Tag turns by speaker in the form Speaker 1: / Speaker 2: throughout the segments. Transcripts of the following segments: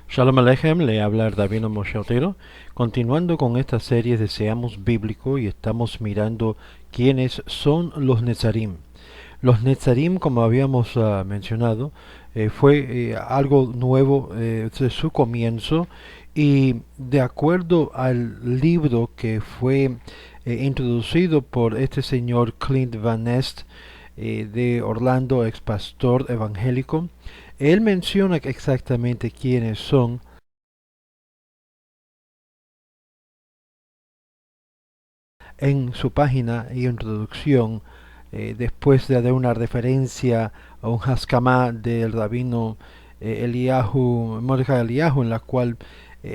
Speaker 1: Shalom Aleichem, le habla el Rabino Moshe Otero. Continuando con esta serie de Seamos Bíblico y estamos mirando quiénes son los Netzarim. Los Netzarim, como habíamos mencionado, fue algo nuevo desde su comienzo y de acuerdo al libro que fue introducido por este señor Clint Van Nest de Orlando, ex pastor evangélico, él menciona exactamente quiénes son en su página y introducción, después de dar una referencia a un Haskamá del rabino Eliyahu, Mordecai Eliyahu, en la cual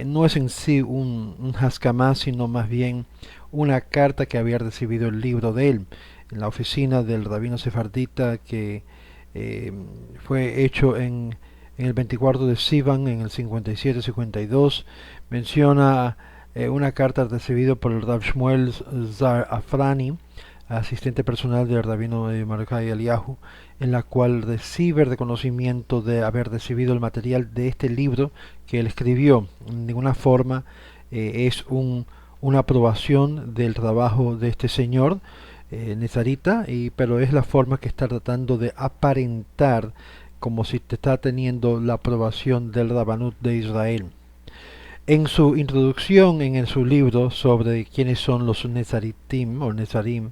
Speaker 1: no es en sí un Haskamá, sino más bien una carta que había recibido el libro de él en la oficina del rabino sefardita que eh, fue hecho en el 24 de Sivan en el 57-52. Menciona una carta recibida por el Rav Shmuel Zar Afrani, asistente personal del rabino Mordecai Eliyahu, en la cual recibe el reconocimiento de haber recibido el material de este libro que él escribió. En ninguna forma es una aprobación del trabajo de este señor Nezarita, pero es la forma que está tratando de aparentar como si te está teniendo la aprobación del Rabanut de Israel. En su introducción en su libro sobre quiénes son los Nezaritim o Nezarim,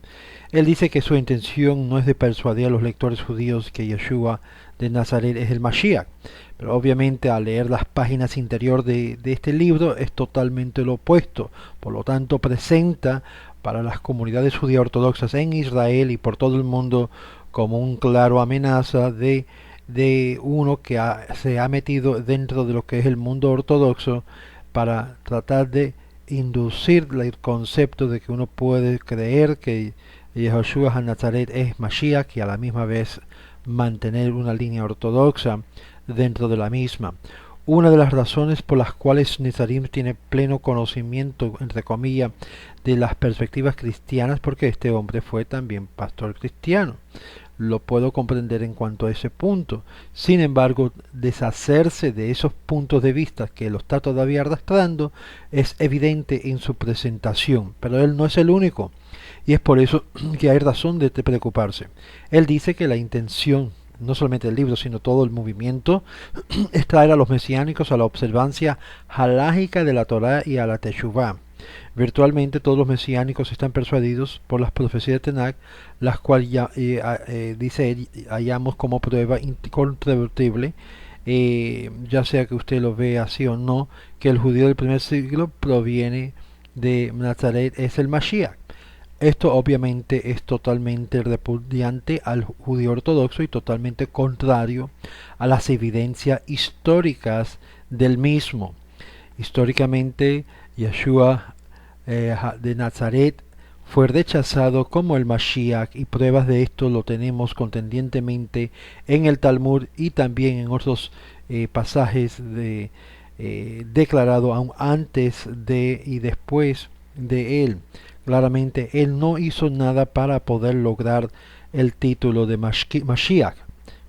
Speaker 1: él dice que su intención no es de persuadir a los lectores judíos que Yeshua de Nazaret es el Mashiach, pero obviamente al leer las páginas interior de este libro es totalmente lo opuesto. Por lo tanto, presenta para las comunidades judías ortodoxas en Israel y por todo el mundo como un claro amenaza de uno que se ha metido dentro de lo que es el mundo ortodoxo para tratar de inducir el concepto de que uno puede creer que Yeshua HaNazaret es Mashiach y a la misma vez mantener una línea ortodoxa dentro de la misma. Una de las razones por las cuales Nezarim tiene pleno conocimiento, entre comillas, de las perspectivas cristianas, porque este hombre fue también pastor cristiano. Lo puedo comprender en cuanto a ese punto. Sin embargo, deshacerse de esos puntos de vista que lo está todavía arrastrando es evidente en su presentación, pero él no es el único y es por eso que hay razón de preocuparse. Él dice que la intención, no solamente el libro, sino todo el movimiento, es traer a los mesiánicos a la observancia halágica de la Torá y a la Teshuvá. Virtualmente todos los mesiánicos están persuadidos por las profecías de Tanakh, las cuales ya, dice él, hallamos como prueba incontrovertible, ya sea que usted lo vea así o no, que el judío del primer siglo proviene de Nazaret, es el Mashiach. Esto obviamente es totalmente repudiante al judío ortodoxo y totalmente contrario a las evidencias históricas del mismo. Históricamente, Yeshua de Nazaret fue rechazado como el Mashiach y pruebas de esto lo tenemos contendientemente en el Talmud y también en otros pasajes declarado aún antes de y después de él. Claramente él no hizo nada para poder lograr el título de Mashiach,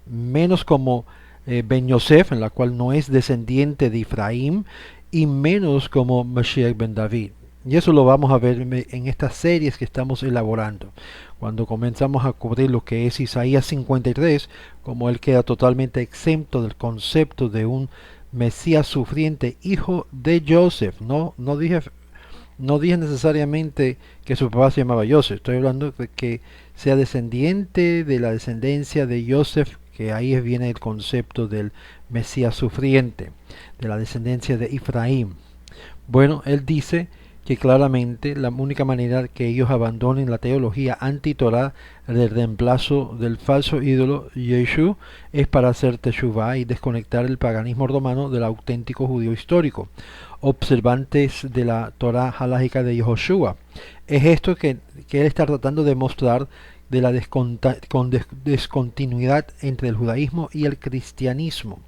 Speaker 1: menos como Ben Yosef, en la cual no es descendiente de Efraín, y menos como Mashiach ben David. Y eso lo vamos a ver en estas series que estamos elaborando. Cuando comenzamos a cubrir lo que es Isaías 53, como él queda totalmente exento del concepto de un Mesías sufriente, hijo de Joseph. No dije necesariamente que su papá se llamaba Joseph, estoy hablando de que sea descendiente de la descendencia de Joseph, que ahí viene el concepto del Mesías sufriente, de la descendencia de Efraín. Bueno, él dice que claramente la única manera que ellos abandonen la teología anti-Torah del reemplazo del falso ídolo Yeshu es para hacer teshuvah y desconectar el paganismo romano del auténtico judío histórico, observantes de la Torah halágica de Yehoshua. Es esto que él está tratando de mostrar de la descontinuidad entre el judaísmo y el cristianismo,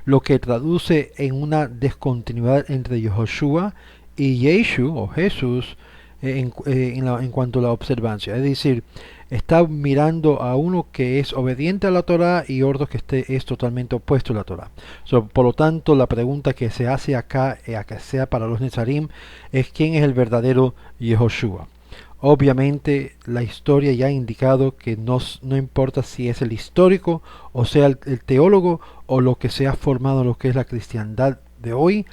Speaker 1: lo que traduce en una descontinuidad entre Yehoshua y Yeshu o Jesús en cuanto a la observancia. Es decir, está mirando a uno que es obediente a la Torá y otro que es totalmente opuesto a la Torá. Por lo tanto, la pregunta que se hace acá, que sea para los Netzarim, es quién es el verdadero Yehoshua. Obviamente la historia ya ha indicado que no importa si es el histórico o sea el teólogo o lo que se ha formado en lo que es la cristiandad de hoy,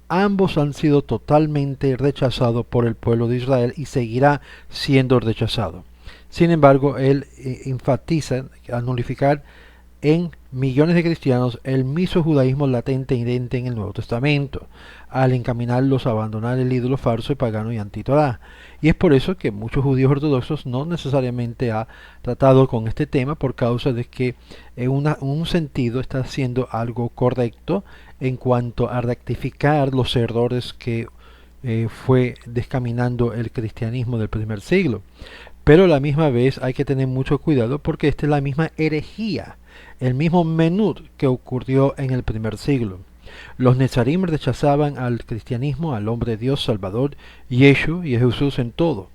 Speaker 1: ambos han sido totalmente rechazados por el pueblo de Israel y seguirá siendo rechazado. Sin embargo, él enfatiza al nulificar en millones de cristianos el mismo judaísmo latente e idente en el Nuevo Testamento, al encaminarlos a abandonar el ídolo falso y pagano y antitorá. Y es por eso que muchos judíos ortodoxos no necesariamente han tratado con este tema, por causa de que en un sentido está haciendo algo correcto en cuanto a rectificar los errores que fue descaminando el cristianismo del primer siglo. Pero a la misma vez hay que tener mucho cuidado porque esta es la misma herejía, el mismo menú que ocurrió en el primer siglo. Los Netzarim rechazaban al cristianismo, al hombre de Dios, Salvador, Yeshu y a Jesús en todo.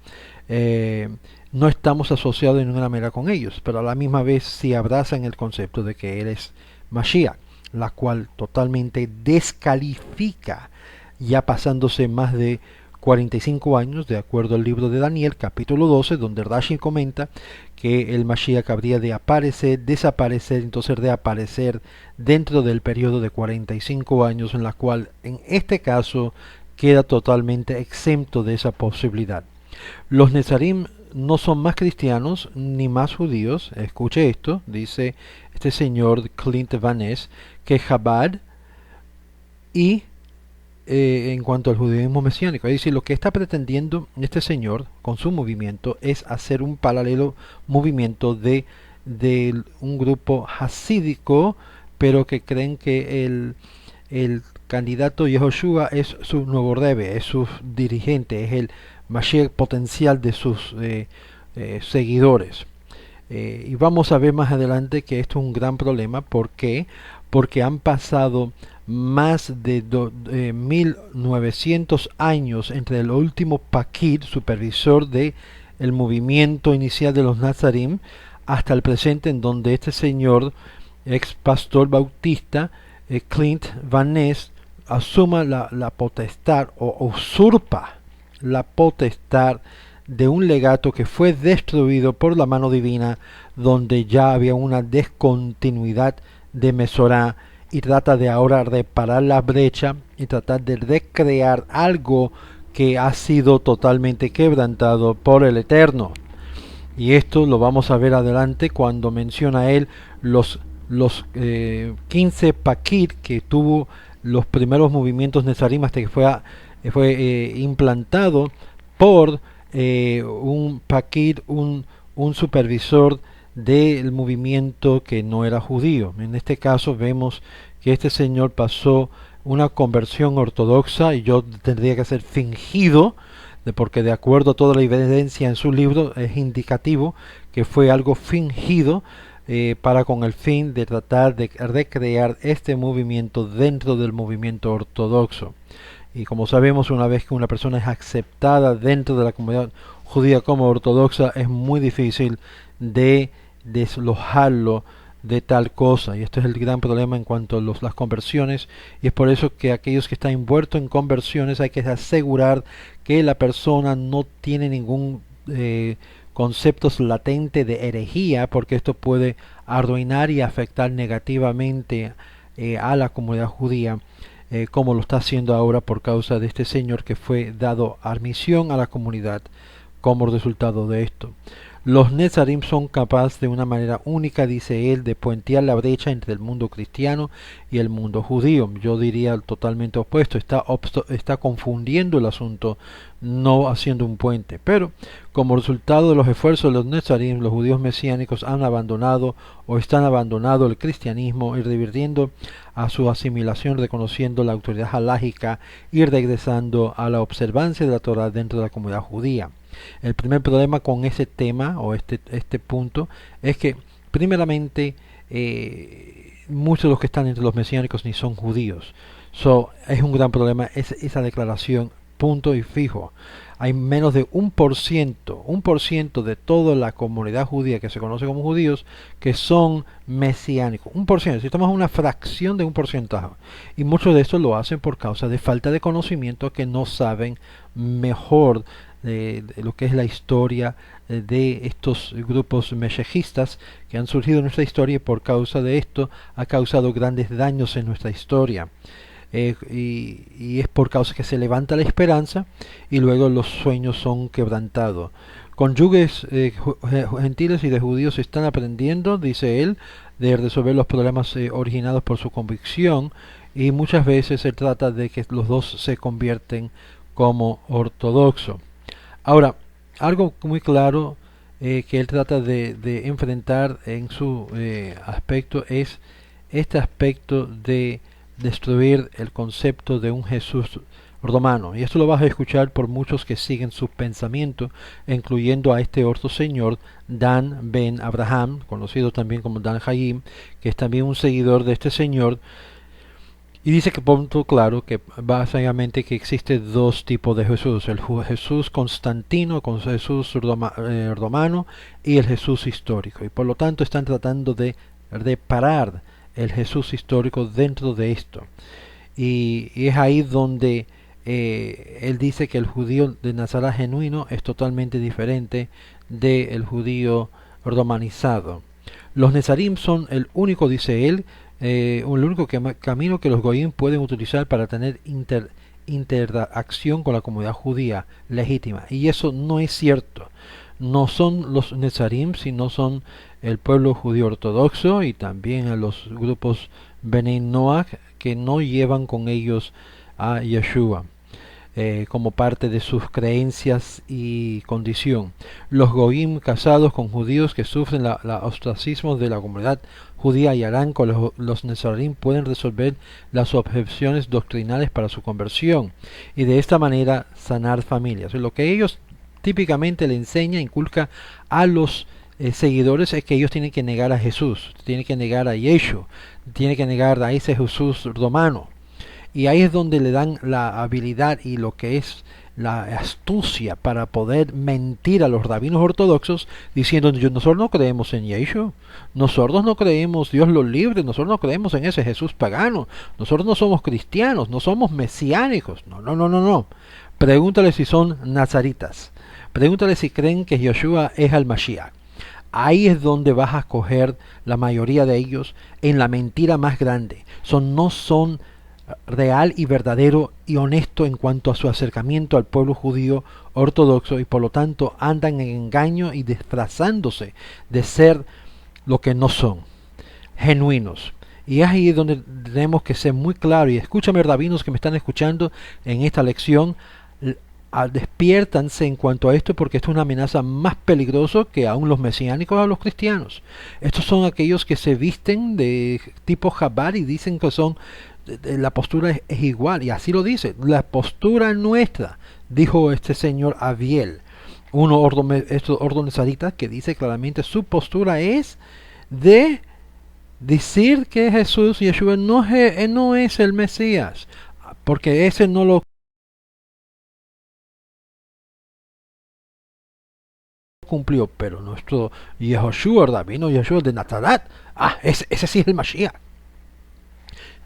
Speaker 1: No estamos asociados de ninguna manera con ellos, pero a la misma vez sí abrazan el concepto de que Él es Mashiach, la cual totalmente descalifica, ya pasándose más de 45 años, de acuerdo al libro de Daniel, capítulo 12, donde Rashi comenta que el Mashiach habría de aparecer, desaparecer, entonces reaparecer dentro del periodo de 45 años, en la cual en este caso queda totalmente exento de esa posibilidad. Los Netzarim no son más cristianos ni más judíos, escuche esto, dice este señor Clint Van Ness, que Chabad y en cuanto al judaísmo mesiánico. Es decir, lo que está pretendiendo este señor con su movimiento es hacer un paralelo movimiento de un grupo hasídico, pero que creen que el candidato Yehoshua es su nuevo rebe, es su dirigente, es el Mashiach potencial de sus seguidores. Y vamos a ver más adelante que esto es un gran problema. ¿Por qué? Porque han pasado más de 1900 años entre el último Pakid, supervisor de el movimiento inicial de los Nazarim, hasta el presente, en donde este señor, ex pastor bautista, Clint Van Ness, asuma la potestad o usurpa la potestad de un legato que fue destruido por la mano divina, donde ya había una descontinuidad de Mesorá, y trata de ahora reparar la brecha y tratar de recrear algo que ha sido totalmente quebrantado por el Eterno. Y esto lo vamos a ver adelante cuando menciona él los 15 Pakid que tuvo los primeros movimientos Netzarim hasta que fue implantado por un Pakid, un supervisor del movimiento que no era judío. En este caso vemos que este señor pasó una conversión ortodoxa, y yo tendría que ser fingido, porque de acuerdo a toda la evidencia en su libro es indicativo que fue algo fingido, para con el fin de tratar de recrear este movimiento dentro del movimiento ortodoxo. Y como sabemos, una vez que una persona es aceptada dentro de la comunidad judía como ortodoxa, es muy difícil de deslojarlo de tal cosa, y esto es el gran problema en cuanto a las conversiones, y es por eso que aquellos que están envueltos en conversiones hay que asegurar que la persona no tiene ningún concepto latente de herejía, porque esto puede arruinar y afectar negativamente a la comunidad judía, como lo está haciendo ahora por causa de este señor que fue dado admisión a la comunidad como resultado de esto. Los Netzarim son capaces de una manera única, dice él, de puentear la brecha entre el mundo cristiano y el mundo judío. Yo diría totalmente opuesto, está confundiendo el asunto, no haciendo un puente. Pero como resultado de los esfuerzos de los Netzarim, los judíos mesiánicos han abandonado o están abandonando el cristianismo y revirtiendo a su asimilación, reconociendo la autoridad halágica y regresando a la observancia de la Torah dentro de la comunidad judía. El primer problema con ese tema o este punto es que primeramente muchos de los que están entre los mesiánicos ni son judíos. Es un gran problema esa declaración punto y fijo. Hay menos de 1% de toda la comunidad judía que se conoce como judíos que son mesiánicos. 1%, si estamos en una fracción de un porcentaje. Y muchos de estos lo hacen por causa de falta de conocimiento, que no saben mejor de lo que es la historia de estos grupos meshejistas que han surgido en nuestra historia, y por causa de esto ha causado grandes daños en nuestra historia. Y es por causa que se levanta la esperanza y luego los sueños son quebrantados. Cónyuges gentiles y de judíos están aprendiendo, dice él, de resolver los problemas originados por su convicción, y muchas veces se trata de que los dos se convierten como ortodoxos. Ahora, algo muy claro que él trata de enfrentar en su aspecto es este aspecto de destruir el concepto de un Jesús romano. Y esto lo vas a escuchar por muchos que siguen sus pensamientos, incluyendo a este otro señor, Dan Ben Abraham, conocido también como Dan Hayim, que es también un seguidor de este señor. Y dice que punto claro que básicamente que existe dos tipos de Jesús: el Jesús Constantino, con Jesús romano, y el Jesús histórico. Y por lo tanto están tratando de reparar el Jesús histórico dentro de esto. Y es ahí donde él dice que el judío de Nazaret genuino es totalmente diferente del judío romanizado. Los Nezarim son el único, dice él, el único camino que los goyim pueden utilizar para tener interacción con la comunidad judía legítima. Y eso no es cierto. No son los Nezarim, sino son el pueblo judío ortodoxo, y también a los grupos Benei Noach, que no llevan con ellos a Yeshua como parte de sus creencias y condición. Los goyim casados con judíos que sufren la ostracismo de la comunidad judía y harán con los Nezarim pueden resolver las objeciones doctrinales para su conversión, y de esta manera sanar familias. Lo que ellos típicamente le enseña, inculca a los seguidores, es que ellos tienen que negar a Jesús, tienen que negar a Yeshua, tienen que negar a ese Jesús romano. Y ahí es donde le dan la habilidad y lo que es la astucia para poder mentir a los rabinos ortodoxos, diciendo: nosotros no creemos en Yeshua, nosotros no creemos, Dios los libre, nosotros no creemos en ese Jesús pagano, nosotros no somos cristianos, no somos mesiánicos. No. Pregúntale si son nazaritas, pregúntale si creen que Yeshua es el Mashiach. Ahí es donde vas a coger la mayoría de ellos en la mentira más grande. No son real y verdadero y honesto en cuanto a su acercamiento al pueblo judío ortodoxo, y por lo tanto andan en engaño y disfrazándose de ser lo que no son, genuinos. Y es ahí donde tenemos que ser muy claros. Y escúchame, rabinos que me están escuchando en esta lección, despiértanse en cuanto a esto, porque esto es una amenaza más peligrosa que aún los mesiánicos a los cristianos. Estos son aquellos que se visten de tipo Jabbar y dicen que son la postura es igual, y así lo dice: la postura nuestra, dijo este señor Abiel, estos ordonezaritas, que dice claramente su postura es de decir que Jesús, Yeshua, no es el Mesías, porque ese no lo cumplió, pero nuestro Yehoshua, vino Yeshua de Nazaret, ese sí es el Mashiach.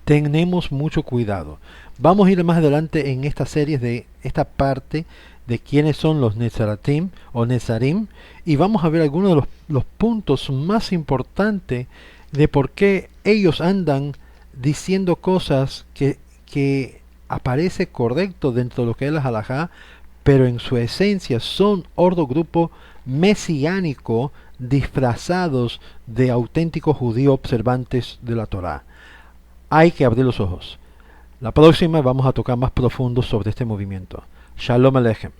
Speaker 1: Tenemos mucho cuidado. Vamos a ir más adelante en esta serie de esta parte de quiénes son los Nezaratim o Nezarim, y vamos a ver algunos de los puntos más importantes de por qué ellos andan diciendo cosas que aparece correcto dentro de lo que es la halajá, pero en su esencia son grupo mesiánico disfrazados de auténticos judíos observantes de la Torá. Hay que abrir los ojos. La próxima vamos a tocar más profundo sobre este movimiento. Shalom Aleichem.